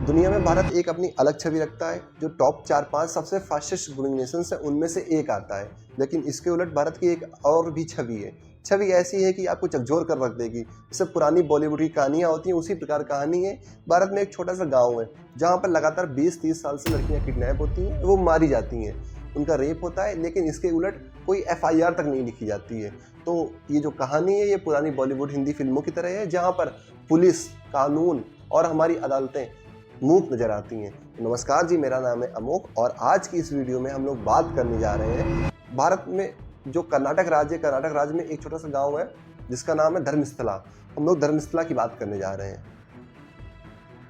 दुनिया में भारत एक अपनी अलग छवि रखता है, जो टॉप 4-5 सबसे फास्टेस्ट ग्रोइंग नेशंस है उनमें से एक आता है। लेकिन इसके उलट भारत की एक और भी छवि है। छवि ऐसी है कि आपको झकझोर कर रख देगी। जैसे पुरानी बॉलीवुड की कहानियाँ होती हैं, उसी प्रकार कहानी है। भारत में एक छोटा सा गाँव है, जहाँ पर लगातार 20-30 साल से लड़कियाँ किडनैप होती हैं, वो मारी जाती हैं, उनका रेप होता है, लेकिन इसके उलट कोई FIR तक नहीं लिखी जाती है। तो ये जो कहानी है, ये पुरानी बॉलीवुड हिंदी फिल्मों की तरह है, जहाँ पर पुलिस, कानून और हमारी अदालतें मूक नजर आती हैं। नमस्कार जी, मेरा नाम है अमोक और आज की इस वीडियो में हम लोग बात करने जा रहे हैं भारत में जो कर्नाटक राज्य है। कर्नाटक राज्य में एक छोटा सा गांव है जिसका नाम है धर्मस्थला। हम लोग धर्मस्थला की बात करने जा रहे हैं।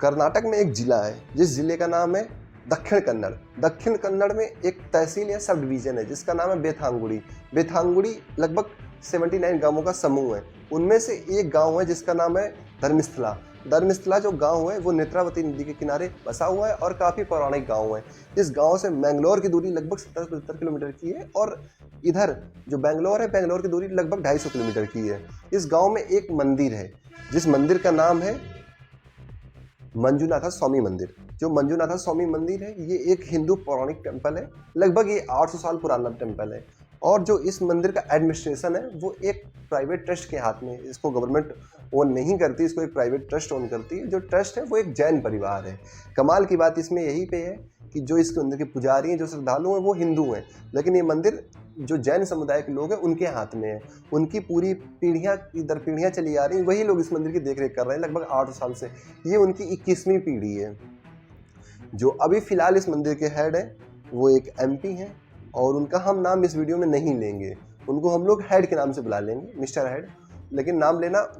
कर्नाटक में एक जिला है जिस जिले का नाम है दक्षिण कन्नड़। दक्षिण कन्नड़ में एक तहसील या सब डिवीजन है जिसका नाम है बेथांगुड़ी। बेथांगुड़ी लगभग 79 गांवों का समूह है। उनमें से एक गांव है जिसका नाम है धर्मस्थला। धर्मस्थला जो गांव है वो नेत्रावती नदी के किनारे बसा हुआ है और काफ़ी पौराणिक गांव है। इस गांव से मैंगलोर की दूरी लगभग 70-75 किलोमीटर की है और इधर जो बैंगलोर है, बैंगलोर की दूरी लगभग 250 किलोमीटर की है। इस गांव में एक मंदिर है जिस मंदिर का नाम है मंजुनाथ स्वामी मंदिर। जो मंजुनाथ स्वामी मंदिर है ये एक हिंदू पौराणिक टेम्पल है। लगभग ये 800 साल पुराना टेम्पल है और जो इस मंदिर का एडमिनिस्ट्रेशन है वो एक प्राइवेट ट्रस्ट के हाथ में है। इसको गवर्नमेंट ओन नहीं करती, इसको एक प्राइवेट ट्रस्ट ओन करती है। जो ट्रस्ट है वो एक जैन परिवार है। कमाल की बात इसमें यही पे है कि जो इसके अंदर के पुजारी हैं, जो श्रद्धालु हैं, वो हिंदू हैं, लेकिन ये मंदिर जो जैन समुदाय के लोग हैं उनके हाथ में है। उनकी पूरी पीढ़ियाँ दर पीढ़ियाँ चली आ रही हैं, वही लोग इस मंदिर की देखरेख कर रहे हैं लगभग 800 साल से। ये उनकी 21वीं पीढ़ी है। जो अभी फिलहाल इस मंदिर के हेड हैं वो एक MP हैं और उनका हम नाम इस वीडियो में नहीं लेंगे। उनको हम लोग हेड के नाम से बुला लेंगे, मिस्टर हेड, लेकिन नाम लेना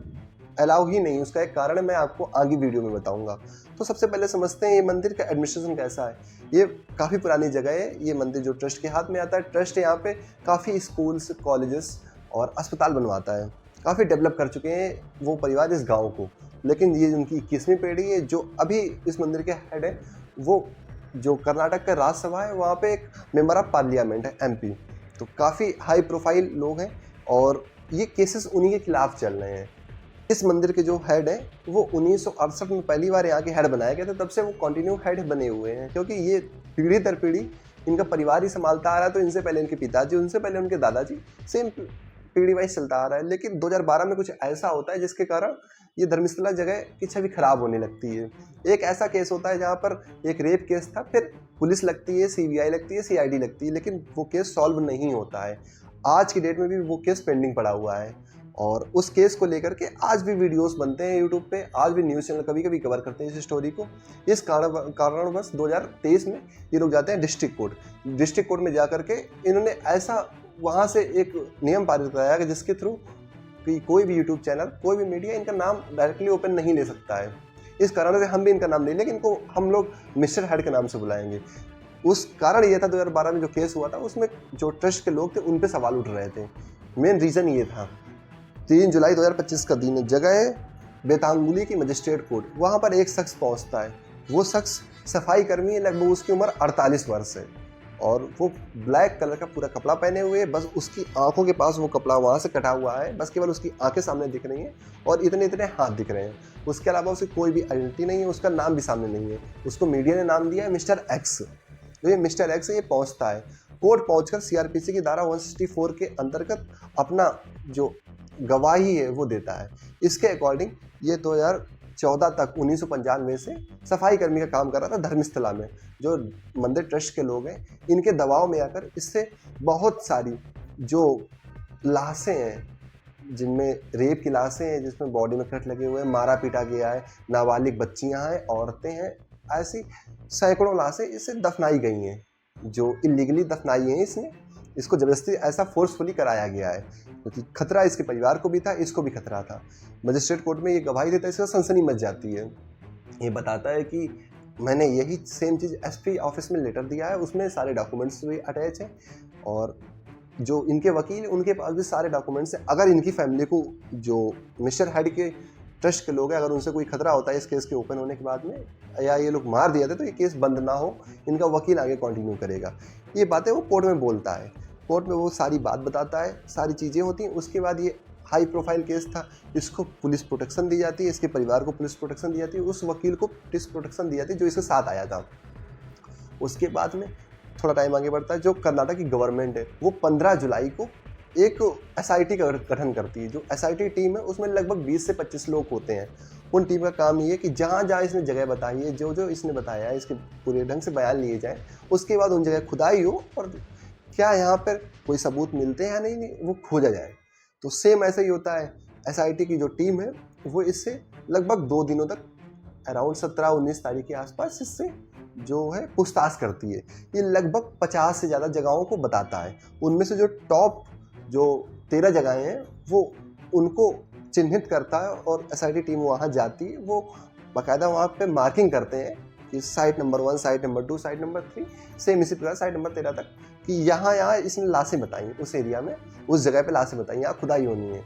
अलाउ ही नहीं। उसका एक कारण मैं आपको आगे वीडियो में बताऊंगा। तो सबसे पहले समझते हैं ये मंदिर का एडमिनिस्ट्रेशन कैसा है। ये काफ़ी पुरानी जगह है। ये मंदिर जो ट्रस्ट के हाथ में आता है, ट्रस्ट यहाँ पे काफ़ी स्कूल्स, कॉलेजेस और अस्पताल बनवाता है। काफ़ी डेवलप कर चुके हैं वो परिवार इस गाँव को। लेकिन ये उनकी 21वीं पीढ़ी है। जो अभी इस मंदिर के हेड है वो जो कर्नाटक का राज्यसभा है वहाँ पे एक मेंबर ऑफ पार्लियामेंट है, MP। तो काफ़ी हाई प्रोफाइल लोग हैं और ये केसेस उन्हीं के खिलाफ चल रहे हैं। इस मंदिर के जो हेड है वो 1968 में पहली बार यहाँ के हेड बनाए गए थे। तब से वो कंटिन्यू हेड बने हुए हैं, क्योंकि ये पीढ़ी दर पीढ़ी इनका परिवार ही संभालता आ रहा है। तो इनसे पहले इनके पिताजी, उनसे पहले उनके दादाजी, सेम पीढ़ी वाइज चलता आ रहा है। लेकिन 2012 में कुछ ऐसा होता है जिसके कारण ये धर्मस्थला जगह की छवि खराब होने लगती है। एक ऐसा केस होता है जहाँ पर एक रेप केस था, फिर पुलिस लगती है, CBI लगती है, CID लगती है, लेकिन वो केस सॉल्व नहीं होता है। आज की डेट में भी वो केस पेंडिंग पड़ा हुआ है और उस केस को लेकर के आज भी वीडियोस बनते हैं यूट्यूब पे, आज भी न्यूज़ चैनल कभी कभी कवर करते हैं इस स्टोरी को। इस कारणवश 2023 में ये लोग जाते हैं डिस्ट्रिक्ट कोर्ट। डिस्ट्रिक्ट कोर्ट में जा करके इन्होंने ऐसा वहाँ से एक नियम पारित कराया कि जिसके थ्रू कि कोई भी यूट्यूब चैनल, कोई भी मीडिया इनका नाम डायरेक्टली ओपन नहीं ले सकता है। इस कारण से हम भी इनका नाम नहीं लेंगे, इनको हम लोग मिस्टर हेड के नाम से बुलाएंगे। उस कारण ये था 2012 में जो केस हुआ था उसमें जो ट्रस्ट के लोग थे उन पे सवाल उठ रहे थे। मेन रीज़न ये था। 3 जुलाई 2025 का दिन है, जगह है बेतांगुली की मजिस्ट्रेट कोर्ट। वहाँ पर एक शख्स पहुँचता है। वो शख्स सफाई कर्मी है, लगभग उसकी उम्र 48 वर्ष है और वो ब्लैक कलर का पूरा कपड़ा पहने हुए है। बस उसकी आंखों के पास वो कपड़ा वहाँ से कटा हुआ है, बस केवल उसकी आंखें सामने दिख रही हैं और इतने इतने हाथ दिख रहे हैं। उसके अलावा उसकी कोई भी आइडेंटिटी नहीं है, उसका नाम भी सामने नहीं है। उसको मीडिया ने नाम दिया है मिस्टर एक्स। तो ये मिस्टर एक्स ये पहुँचता है। कोर्ट पहुँचकर CRPC की धारा 164 के अंतर्गत अपना जो गवाही है वो देता है। इसके अकॉर्डिंग ये 2014 तक 1995 से सफाई कर्मी का काम कर रहा था धर्मस्थला में। जो मंदिर ट्रस्ट के लोग हैं इनके दबाव में आकर इससे बहुत सारी जो लाशें हैं, जिनमें रेप की लाशें हैं, जिसमें बॉडी में कट लगे हुए हैं, मारा पीटा गया है, नाबालिग बच्चियां हैं, औरतें हैं, ऐसी सैकड़ों लाशें इससे दफनाई गई हैं। जो इलीगली दफनाई हैं इसने, इसको जबरदस्ती ऐसा फोर्सफुली कराया गया है क्योंकि खतरा इसके परिवार को भी था, इसको भी खतरा था। मजिस्ट्रेट कोर्ट में ये गवाही देता है, इसका सनसनी मच जाती है। ये बताता है कि मैंने यही सेम चीज़ SP ऑफिस में लेटर दिया है, उसमें सारे डॉक्यूमेंट्स भी अटैच हैं और जो इनके वकील उनके पास भी सारे डॉक्यूमेंट्स हैं। अगर इनकी फैमिली को, जो मिस्टर हेड के ट्रस्ट के लोग हैं, अगर उनसे कोई खतरा होता है इस केस के ओपन होने के बाद में या ये लोग मार दिया थे, तो ये केस बंद ना हो, इनका वकील आगे कंटिन्यू करेगा। ये बातें वो कोर्ट में बोलता है। कोर्ट में वो सारी बात बताता है, सारी चीज़ें होती हैं। उसके बाद ये हाई प्रोफाइल केस था, इसको पुलिस प्रोटेक्शन दी जाती है, इसके परिवार को पुलिस प्रोटेक्शन दी जाती है, उस वकील को पुलिस प्रोटेक्शन दी जाती है जो इसके साथ आया था। उसके बाद में थोड़ा टाइम आगे बढ़ता है, जो कर्नाटक की गवर्नमेंट है वो 15 जुलाई को एक एसआईटी का गठन करती है। जो एसआईटी टीम है उसमें लगभग 20 से 25 लोग होते हैं। उन टीम का काम ये है कि जहाँ जहाँ इसने जगह बताई है, जो जो इसने बताया है, इसके पूरे ढंग से बयान लिए जाएँ, उसके बाद उन जगह खुदाई हो और क्या यहाँ पर कोई सबूत मिलते हैं या नहीं वो खोजा जाए। तो सेम ऐसा ही होता है, एसआईटी की जो टीम है वो इससे लगभग 2 दिनों तक अराउंड 17-19 तारीख के आसपास इससे जो है पूछताछ करती है। ये लगभग 50 से ज़्यादा जगहों को बताता है। उनमें से जो टॉप जो 13 जगहें हैं वो उनको चिन्हित करता है और एसआईटी टीम वहाँ जाती है। वो बाकायदा वहाँ पे मार्किंग करते हैं कि site number 1, site number 2, site number 3, same इसी प्रकार साइट नंबर 13 तक कि यहाँ इसने लाशें बताई, उस एरिया में उस जगह पे लाशें बताई, यहाँ खुदाई होनी है।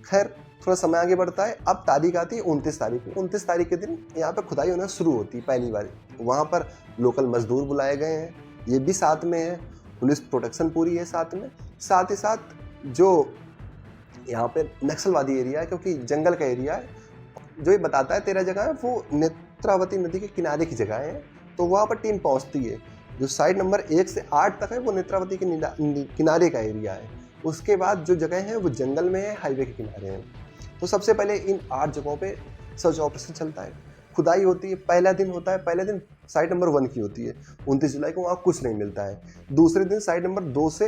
खैर थोड़ा समय आगे बढ़ता है, अब तारीख आती है 29 तारीख को। 29 तारीख के दिन यहाँ पे खुदाई होना शुरू होती है पहली बार। वहाँ पर लोकल मजदूर बुलाए गए हैं, ये भी साथ में है, पुलिस प्रोटेक्शन पूरी है साथ में। साथ ही साथ जो यहाँ पे नक्सलवादी एरिया है, क्योंकि जंगल का एरिया है, जो ये बताता है 13 जगह है वो नेत्रावती नदी के किनारे की जगह है, तो वहाँ पर टीम पहुँचती है। जो साइट नंबर 1 से 8 तक है वो नेत्रावती के किनारे का एरिया है। उसके बाद जो जगह है वो जंगल में है, हाईवे के किनारे हैं। तो सबसे पहले इन 8 जगहों पे सर्च ऑपरेशन चलता है, खुदाई होती है। पहला दिन होता है, पहले दिन साइट नंबर 1 की होती है, 29 जुलाई को, वहाँ कुछ नहीं मिलता है। दूसरे दिन साइट नंबर 2 से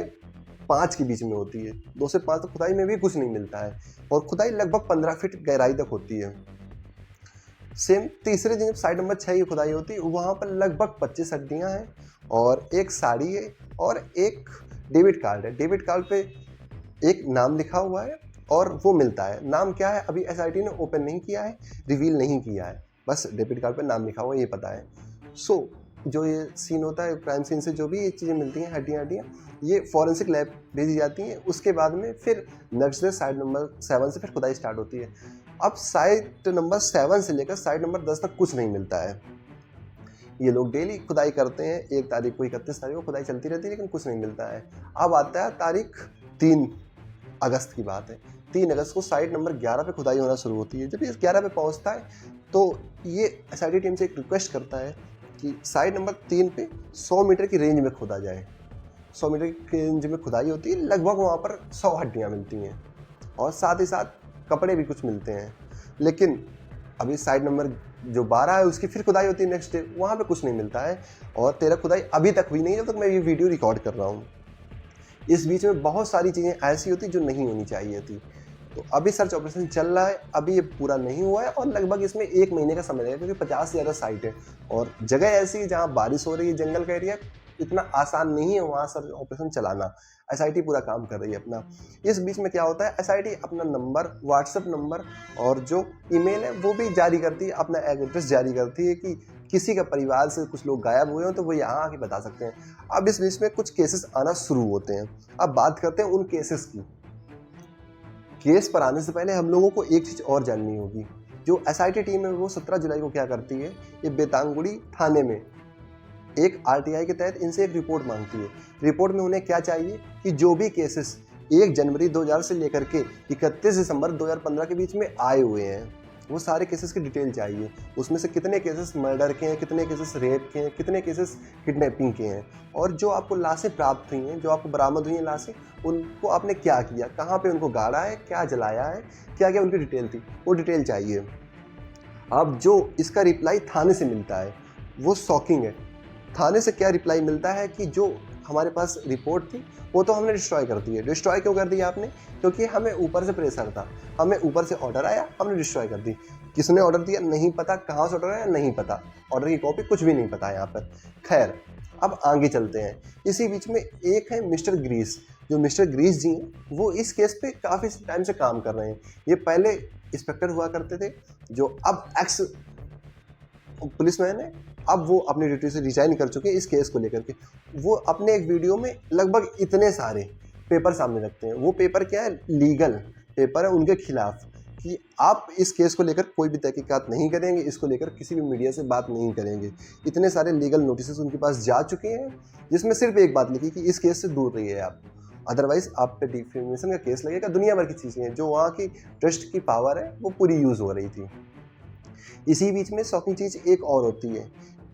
5 के बीच में होती है, 2 से 5 तक खुदाई में भी कुछ नहीं मिलता है और खुदाई लगभग 15 फीट गहराई तक होती है। सेम तीसरे दिन जब साइट नंबर 6 की खुदाई होती है, वहाँ पर लगभग 25 हड्डियाँ हैं और एक साड़ी है और एक डेबिट कार्ड है। डेबिट कार्ड पे एक नाम लिखा हुआ है और वो मिलता है। नाम क्या है अभी एसआईटी ने ओपन नहीं किया है, रिवील नहीं किया है, बस डेबिट कार्ड पे नाम लिखा हुआ है, ये पता है। सो जो ये सीन होता है, क्राइम सीन से जो भी ये चीज़ें मिलती हैं, हड्डियाँ ये फॉरेंसिक लैब भेजी जाती हैं। उसके बाद में फिर नेक्स्ट डे साइट नंबर 7 से फिर खुदाई स्टार्ट होती है। अब साइट नंबर 7 से लेकर साइट नंबर 10 तक कुछ नहीं मिलता है। ये लोग डेली खुदाई करते हैं, 1 तारीख को 31 तारीख को खुदाई चलती रहती है, लेकिन कुछ नहीं मिलता है। अब आता है तारीख 3 अगस्त की बात है। 3 अगस्त को साइट नंबर 11 पे खुदाई होना शुरू होती है। जब ये 11 पे पहुंचता है तो ये एसआईटी टीम से एक रिक्वेस्ट करता है कि साइट नंबर 3 पे 100 मीटर की रेंज में खोदा जाए। 100 मीटर की रेंज में खुदाई होती है, लगभग वहाँ पर 100 हड्डियाँ मिलती हैं और साथ ही साथ कपड़े भी कुछ मिलते हैं। लेकिन अभी साइट नंबर जो 12 है उसकी फिर खुदाई होती है नेक्स्ट डे, वहाँ पे कुछ नहीं मिलता है और 13 खुदाई अभी तक हुई नहीं है जब तक मैं ये वीडियो रिकॉर्ड कर रहा हूँ। इस बीच में बहुत सारी चीज़ें ऐसी होती जो नहीं होनी चाहिए थी। तो अभी सर्च ऑपरेशन चल रहा है, अभी ये पूरा नहीं हुआ है और लगभग इसमें 1 महीने का समय लगेगा, क्योंकि 50 से ज़्यादा साइट है और जगह ऐसी है जहाँ बारिश हो रही है, जंगल का एरिया, इतना आसान नहीं है वहाँ सर्च ऑपरेशन चलाना। एसआईटी पूरा काम कर रही है अपना। इस बीच में क्या होता है, एसआईटी अपना नंबर, व्हाट्सएप नंबर और जो ईमेल है वो भी जारी करती है, अपना एड्रेस जारी करती है कि किसी का परिवार से कुछ लोग गायब हुए हो तो वो यहाँ आके बता सकते हैं। अब इस बीच में कुछ केसेस आना शुरू होते हैं। अब बात करते हैं उन केसेस की। केस पर आने से पहले हम लोगों को एक चीज़ और जाननी होगी। जो एसआईटी टीम है वो 17 जुलाई को क्या करती है, ये बेतांगुड़ी थाने में एक आरटीआई के तहत इनसे एक रिपोर्ट मांगती है। रिपोर्ट में उन्हें क्या चाहिए कि जो भी केसेस 1 जनवरी 2000 से लेकर के 31 दिसंबर 2015 के बीच में आए हुए हैं, वो सारे केसेस की डिटेल चाहिए। उसमें से कितने केसेस मर्डर के हैं, कितने केसेस रेप के हैं, कितने केसेस किडनैपिंग के हैं, और जो आपको लाशें प्राप्त हुई हैं, जो आपको बरामद हुई हैं लाशें, उनको आपने क्या किया, कहाँ पे उनको गाड़ा है, क्या जलाया है, क्या क्या उनकी डिटेल थी, वो डिटेल चाहिए। अब जो इसका रिप्लाई थाने से मिलता है वो शॉकिंग है। थाने से क्या रिप्लाई मिलता है कि जो हमारे पास रिपोर्ट थी वो तो हमने डिस्ट्रॉय कर दी है। डिस्ट्रॉय क्यों कर दी आपने? क्योंकि हमें ऊपर से प्रेशर था, हमें ऊपर से ऑर्डर आया, हमने डिस्ट्रॉय कर दी। किसने ऑर्डर दिया नहीं पता, कहाँ से ऑर्डर आया नहीं पता, ऑर्डर की कॉपी कुछ भी नहीं पता यहाँ पर। खैर अब आगे चलते हैं। इसी बीच में एक है मिस्टर ग्रीस। जो मिस्टर ग्रीस जी हैं वो इस केस पे काफ़ी टाइम से काम कर रहे हैं। ये पहले इंस्पेक्टर हुआ करते थे, जो अब एक्स पुलिसमैन है। अब वो अपनी ड्यूटी से रिजाइन कर चुके हैं इस केस को लेकर के। वो अपने एक वीडियो में लगभग इतने सारे पेपर सामने रखते हैं। वो पेपर क्या है, लीगल पेपर है उनके खिलाफ, कि आप इस केस को लेकर कोई भी तहकीकात नहीं करेंगे, इसको लेकर किसी भी मीडिया से बात नहीं करेंगे। इतने सारे लीगल नोटिस उनके पास जा चुके हैं, जिसमें सिर्फ एक बात लिखी कि इस केस से दूर रहिए आप। अदरवाइज आप पे डिफेमेशन का केस लगेगा। दुनिया भर की चीज़ें हैं, जो वहाँ की ट्रस्ट की पावर है वो पूरी यूज़ हो रही थी। इसी बीच में शॉकिंग चीज़ एक और होती है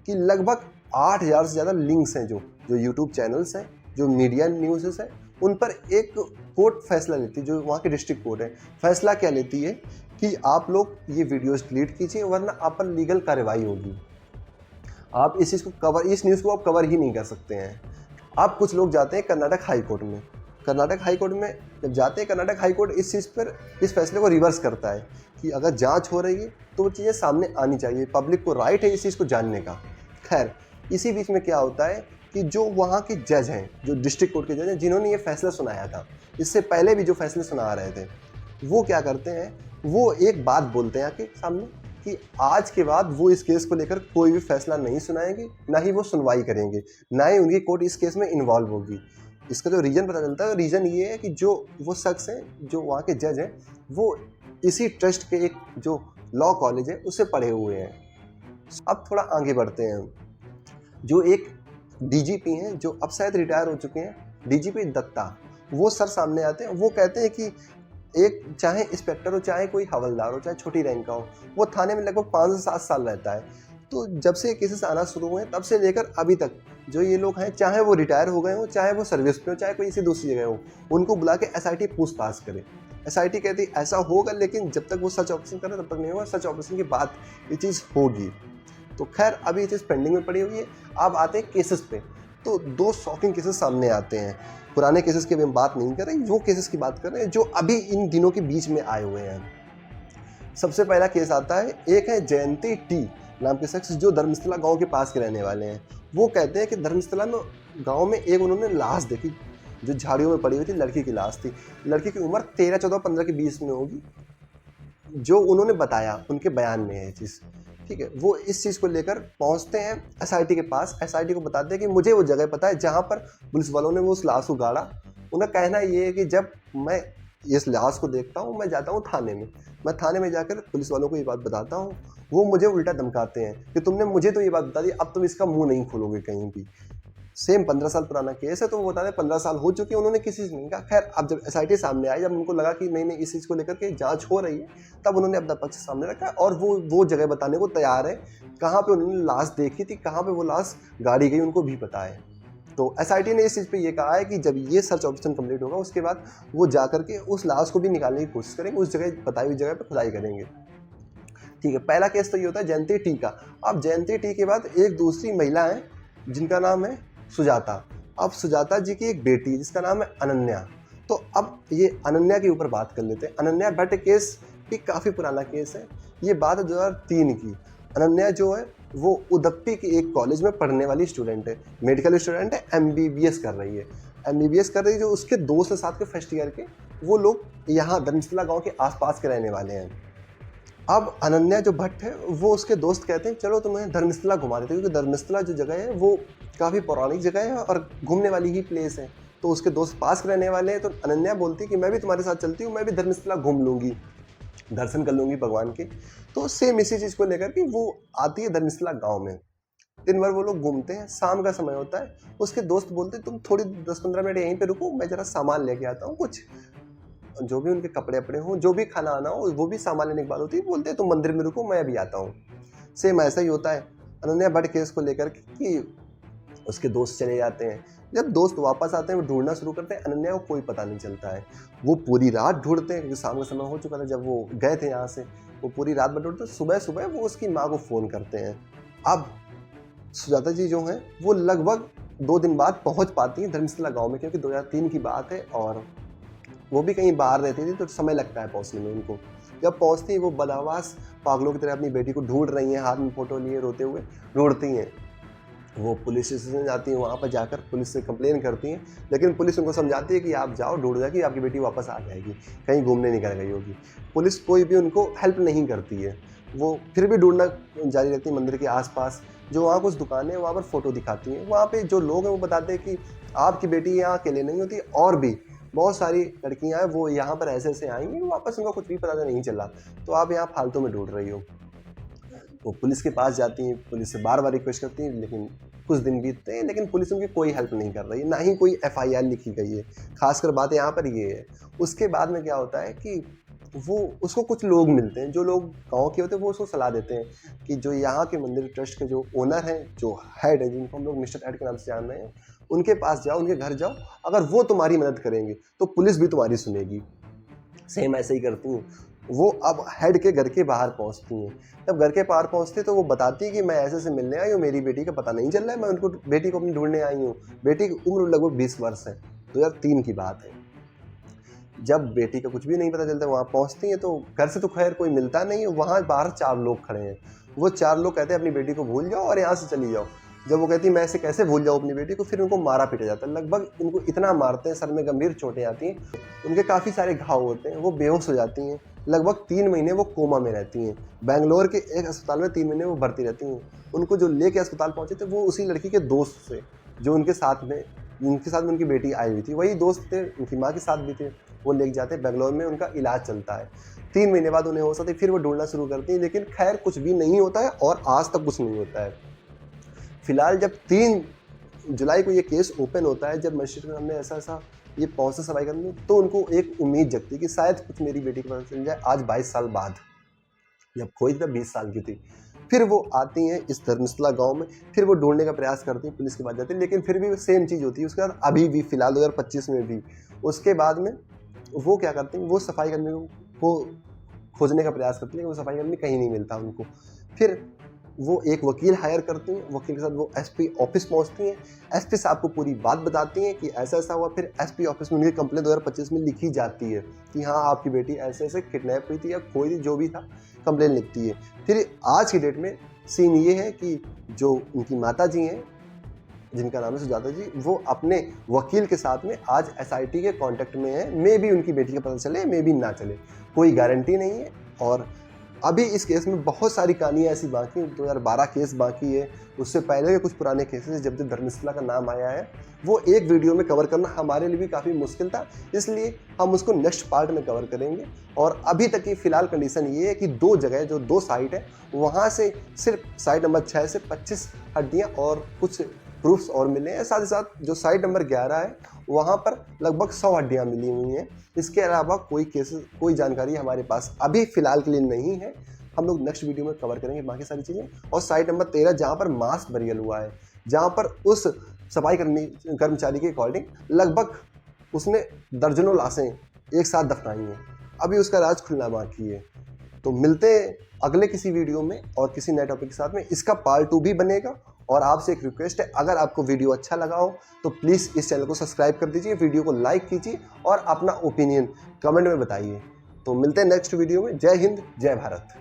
कि लगभग 8,000 से ज़्यादा लिंक्स हैं, जो यूट्यूब चैनल्स हैं, जो मीडिया न्यूज़ है, उन पर एक कोर्ट फैसला लेती है, जो वहाँ की डिस्ट्रिक्ट कोर्ट है। फैसला क्या लेती है कि आप लोग ये वीडियोस डिलीट कीजिए, वरना आप पर लीगल कार्रवाई होगी। आप इस न्यूज़ को आप कवर ही नहीं कर सकते हैं। अब कुछ लोग जाते हैं कर्नाटक हाई कोर्ट में। कर्नाटक हाई कोर्ट में जब जाते हैं, कर्नाटक हाई कोर्ट इस चीज़ पर इस फैसले को रिवर्स करता है कि अगर जांच हो रही है तो वो चीज़ें सामने आनी चाहिए, पब्लिक को राइट है इस चीज़ को जानने का। खैर, इसी बीच में क्या होता है कि जो वहाँ के जज हैं, जो डिस्ट्रिक्ट कोर्ट के जज हैं, जिन्होंने ये फैसला सुनाया था, इससे पहले भी जो फैसले सुना रहे थे, वो क्या करते हैं, वो एक बात बोलते हैं आके सामने कि आज के बाद वो इस केस को लेकर कोई भी फैसला नहीं सुनाएंगे, ना ही वो सुनवाई करेंगे, ना ही उनकी कोर्ट इस केस में इन्वॉल्व होगी। इसका जो रीज़न पता चलता है, रीज़न ये है कि जो वो शख्स हैं, जो वहाँ के जज हैं, वो इसी ट्रस्ट के एक जो लॉ कॉलेज है उससे पढ़े हुए हैं। अब थोड़ा आगे बढ़ते हैं। जो एक डीजीपी हैं, जो अब शायद रिटायर हो चुके हैं, डीजीपी दत्ता, वो सर सामने आते हैं। वो कहते हैं कि एक चाहे इंस्पेक्टर हो, चाहे कोई हवलदार हो, चाहे छोटी रैंक का हो, वो थाने में लगभग 5 से 7 साल रहता है। तो जब से केसेस आना शुरू हुए तब से लेकर अभी तक जो ये लोग हैं, चाहे वो रिटायर हो गए हो, चाहे वो सर्विस पे हो, चाहे कोई इसी दूसरी जगह हो, उनको बुला के एसआईटी पूछताछ करे। एसआईटी कहती ऐसा होगा, लेकिन जब तक वो सच ऑपरेशन करे तब तक नहीं होगा, सच ऑपरेशन के बाद ये चीज़ होगी। तो खैर, अभी ये चीज़ पेंडिंग में पड़ी हुई है। अब आते हैं केसेस पे। तो 2 शॉकिंग केसेस सामने आते हैं। पुराने केसेस की अभी हम बात नहीं कर रहे, वो केसेस की बात कर रहे हैं जो अभी इन दिनों के बीच में आए हुए हैं। सबसे पहला केस आता है, एक है जयंती टी नाम के शख्स, जो धर्मस्थला गांव के पास के रहने वाले हैं। वो कहते हैं कि धर्मस्थला में गांव में एक उन्होंने लाश देखी, जो झाड़ियों में पड़ी हुई थी, लड़की की लाश थी। लड़की की उम्र 13, 14, 15 के बीच में होगी, जो उन्होंने बताया, उनके बयान में है ये चीज़। ठीक है, वो इस चीज़ को लेकर पहुंचते हैं एसआईटी के पास। एसआईटी को बताते हैं कि मुझे वो जगह पता है जहां पर पुलिस वालों ने वो उस लाश को गाड़ा। उनका कहना ये है कि जब मैं इस लाश को देखता हूँ, मैं जाता हूँ थाने में। मैं थाने में जाकर पुलिस वालों को ये बात बताता हूँ, वो मुझे उल्टा धमकाते हैं कि तुमने मुझे तो ये बात बता दी, अब तुम इसका मुँह नहीं खोलोगे कहीं भी। सेम 15 साल पुराना केस है, तो वो बताते हैं 15 साल हो चुके हैं, उन्होंने किसी से नहीं कहा। खैर, अब जब एसआईटी सामने आई, जब उनको लगा कि नहीं इस चीज़ को लेकर के जांच हो रही है, तब उन्होंने अपना पक्ष सामने रखा और वो जगह बताने को तैयार है, कहाँ पे उन्होंने लाश देखी थी, कहाँ पे वो लाश गाड़ी गई, उनको भी पता है। तो एसआईटी ने इस चीज़ पे ये कहा है कि जब ये सर्च ऑपरेशन कंप्लीट होगा, उसके बाद वो जा करके उस लाश को भी निकालने की कोशिश करेंगे, उस जगह बताई हुई जगह पर खुदाई करेंगे। ठीक है, पहला केस तो ये होता है जयंती टी का। अब जयंती टी के बाद एक दूसरी महिला है, जिनका नाम है सुजाता। अब सुजाता जी की एक बेटी है जिसका नाम है अनन्या। तो अब ये अनन्या के ऊपर बात कर लेते हैं। अनन्या भट्ट केस भी काफ़ी पुराना केस है, ये बात है 2003 की। अनन्या जो है वो उदप्पी के एक कॉलेज में पढ़ने वाली स्टूडेंट है, मेडिकल स्टूडेंट है, एमबीबीएस कर रही है। एमबीबीएस कर रही है, जो उसके दोस्त है साथ के फर्स्ट ईयर के, वो लोग यहाँ धर्मस्थला गाँव के आसपास के रहने वाले हैं। अब अनन्या जो भट्ट है, वो उसके दोस्त कहते हैं चलो तुम्हें धर्मस्थला घुमा देते हैं, क्योंकि धर्मस्थला जो जगह है वो काफ़ी पौराणिक जगह है और घूमने वाली ही प्लेस है। तो उसके दोस्त पास के रहने वाले हैं, तो अनन्या बोलती है कि मैं भी तुम्हारे साथ चलती हूँ, मैं भी धर्मस्थला घूम लूँगी, दर्शन कर लूँगी भगवान के। तो सेम इसी चीज़ को लेकर कि वो आती है धर्मस्थला गाँव में। दिन भर वो लोग घूमते हैं, शाम का समय होता है। उसके दोस्त बोलते हैं तुम थोड़ी 10-15 मिनट यहीं पे रुको, मैं ज़रा सामान लेके आता हूँ, कुछ जो भी उनके कपड़े अपने हों, जो भी खाना आना हो, वो भी सामान लेने की बात होती है। बोलते हैं तुम मंदिर में रुको, मैं अभी आता हूँ। सेम ऐसा ही होता है अनन्या भट्ट केस को लेकर कि उसके दोस्त चले जाते हैं। जब दोस्त वापस आते हैं, वो ढूंढना शुरू करते हैं, अनन्या को कोई पता नहीं चलता है। वो पूरी रात ढूंढते हैं, क्योंकि शाम का समय हो चुका था जब वो गए थे यहाँ से। वो पूरी रात भर ढूंढते, सुबह सुबह वो उसकी माँ को फ़ोन करते हैं। अब सुजाता जी जो हैं, वो लगभग 2 दिन बाद पहुँच पाती हैं धर्मस्थला गाँव में, क्योंकि 2003 की बात है और वो भी कहीं बाहर रहती थी, तो समय लगता है पहुंचने में उनको। जब पहुंचती हैं, वो बदहवास पागलों की तरह अपनी बेटी को ढूंढ रही हैं, हाथ में फोटो लिए रोते हुए ढूंढती हैं। वो पुलिस स्टेशन जाती हैं, वहाँ पर जाकर पुलिस से कंप्लेन करती हैं, लेकिन पुलिस उनको समझाती है कि आप जाओ, ढूंढ जाएगी, आपकी बेटी वापस आ जाएगी, कहीं घूमने निकल गई होगी। पुलिस कोई भी उनको हेल्प नहीं करती है। वो फिर भी ढूंढना जारी रखती है मंदिर के आसपास। जो वहाँ कुछ दुकानें हैं, वहाँ पर फ़ोटो दिखाती हैं। वहाँ पे जो लोग हैं वो बताते हैं कि आपकी बेटी यहाँ अकेले नहीं होती, और भी बहुत सारी लड़कियां हैं, वो यहाँ पर ऐसे ऐसे आएंगी, वापस उनको कुछ भी पता नहीं चला, तो आप यहाँ फालतू में ढूंढ रही हो। वो पुलिस के पास जाती हैं, पुलिस से बार बार रिक्वेस्ट करती हैं, लेकिन कुछ दिन बीतते हैं लेकिन पुलिस उनकी कोई हेल्प नहीं कर रही है, ना ही कोई FIR लिखी गई है। खासकर बात यहाँ पर ये है। उसके बाद में क्या होता है कि वो उसको कुछ लोग मिलते हैं, जो लोग गाँव के होते हैं, वो उसको सलाह देते हैं कि जो यहाँ के मंदिर ट्रस्ट के जो ओनर हैं, जो हेड है, जिनको हम लोग मिस्टर हेड के नाम से जान रहे हैं, उनके पास जाओ, उनके घर जाओ। अगर वो तुम्हारी मदद करेंगे तो पुलिस भी तुम्हारी सुनेगी। सेम ऐसे ही करती हैं। वो अब हेड के घर के बाहर पहुंचती हैं। जब घर के बाहर पहुंचती तो वो बताती है कि मैं ऐसे से मिलने आई हूँ, मेरी बेटी का पता नहीं चल रहा है, मैं उनको बेटी को अपनी ढूंढने आई हूँ। बेटी की उम्र लगभग 20 वर्ष है, 2003 की बात है। जब बेटी का कुछ भी नहीं पता चलता, वहाँ पहुँचती हैं तो घर से तो खैर कोई मिलता नहीं है। वहाँ बाहर 4 लोग खड़े हैं। वो 4 लोग कहते हैं अपनी बेटी को भूल जाओ और यहाँ से चली जाओ। जब वो कहती है मैं ऐसे कैसे भूल जाऊँ अपनी बेटी को, फिर उनको मारा पीटा जाता है। लगभग उनको इतना मारते हैं, सर में गंभीर चोटें आती हैं, उनके काफ़ी सारे घाव होते हैं, वो बेहोश हो जाती हैं। लगभग 3 महीने वो कोमा में रहती हैं। बेंगलोर के एक अस्पताल में 3 महीने वो भर्ती रहती हैं। उनको जो लेके अस्पताल पहुँचे थे वो उसी लड़की के दोस्त थे, जो उनके साथ में उनकी बेटी आई हुई थी। वही दोस्त थे, उनकी माँ के साथ भी थे। वो लेके जाते हैं, बेंगलोर में उनका इलाज चलता है। 3 महीने बाद उन्हें होश आती है, फिर वो ढूंढना शुरू करती हैं, लेकिन खैर कुछ भी नहीं होता है और आज तक कुछ नहीं होता है। फिलहाल जब 3 जुलाई को ये केस ओपन होता है, जब मजिस्ट्रेट ने हमने ऐसा ये पहुंचे सफाई करने, तो उनको एक उम्मीद जगती कि शायद कुछ मेरी बेटी को पता चल जाए। आज 22 साल बाद, जब खोई तब 20 साल की थी। फिर वो आती हैं इस धर्मशाला गांव में, फिर वो ढूंढने का प्रयास करती हैं, पुलिस के पास जाती है, लेकिन फिर भी सेम चीज़ होती है। उसके बाद अभी भी फिलहाल 2025 में भी उसके बाद में वो क्या करती हैं, वो सफाई कर्मी को खोजने का प्रयास करती हैं, वो सफाई कर्मी कहीं नहीं मिलता उनको। फिर वो एक वकील हायर करती हैं, वकील के साथ वो SP ऑफिस पहुंचती हैं। SP साहब को पूरी बात बताती हैं कि ऐसा ऐसा हुआ। फिर SP ऑफिस में उनकी कंप्लेन 2025 में लिखी जाती है कि हाँ आपकी बेटी ऐसे ऐसे किडनैप हुई थी या खोई थी, जो भी था कंप्लेन लिखती है। फिर आज की डेट में सीन ये है कि जो उनकी माता जी हैं, जिनका नाम है सुजाता जी, वो अपने वकील के साथ में आज SIT के कांटेक्ट में है। मे भी उनकी बेटी का पता चले, मे भी ना चले, कोई गारंटी नहीं है। और अभी इस केस में बहुत सारी कहानियाँ ऐसी बाकी हैं। 2012 केस बाकी है, उससे पहले के कुछ पुराने केसेस जब जब धर्मशाला का नाम आया है, वो एक वीडियो में कवर करना हमारे लिए भी काफ़ी मुश्किल था, इसलिए हम उसको नेक्स्ट पार्ट में कवर करेंगे। और अभी तक की फ़िलहाल कंडीशन ये है कि 2 जगह, जो 2 साइट है, वहाँ से सिर्फ साइट नंबर 6 से 25 हड्डियाँ और कुछ प्रूफ्स और मिले हैं। साथ ही साथ जो साइट नंबर 11 है, वहाँ पर लगभग 100 हड्डियाँ मिली हुई हैं। इसके अलावा कोई जानकारी हमारे पास अभी फ़िलहाल के लिए नहीं है। हम लोग नेक्स्ट वीडियो में कवर करेंगे बाकी सारी चीज़ें। और साइट नंबर 13 जहाँ पर मास बरियल हुआ है, जहाँ पर उस सफाई कर्मचारी के अकॉर्डिंग लगभग उसने दर्जनों लाशें एक साथ दफनाई हैं। अभी उसका राज खुलना बाकी है। तो मिलते हैं अगले किसी वीडियो में और किसी नए टॉपिक के साथ में। इसका पार्ट 2 भी बनेगा। और आपसे एक रिक्वेस्ट है, अगर आपको वीडियो अच्छा लगा हो तो प्लीज़ इस चैनल को सब्सक्राइब कर दीजिए, वीडियो को लाइक कीजिए और अपना ओपिनियन कमेंट में बताइए। तो मिलते हैं नेक्स्ट वीडियो में। जय हिंद, जय भारत।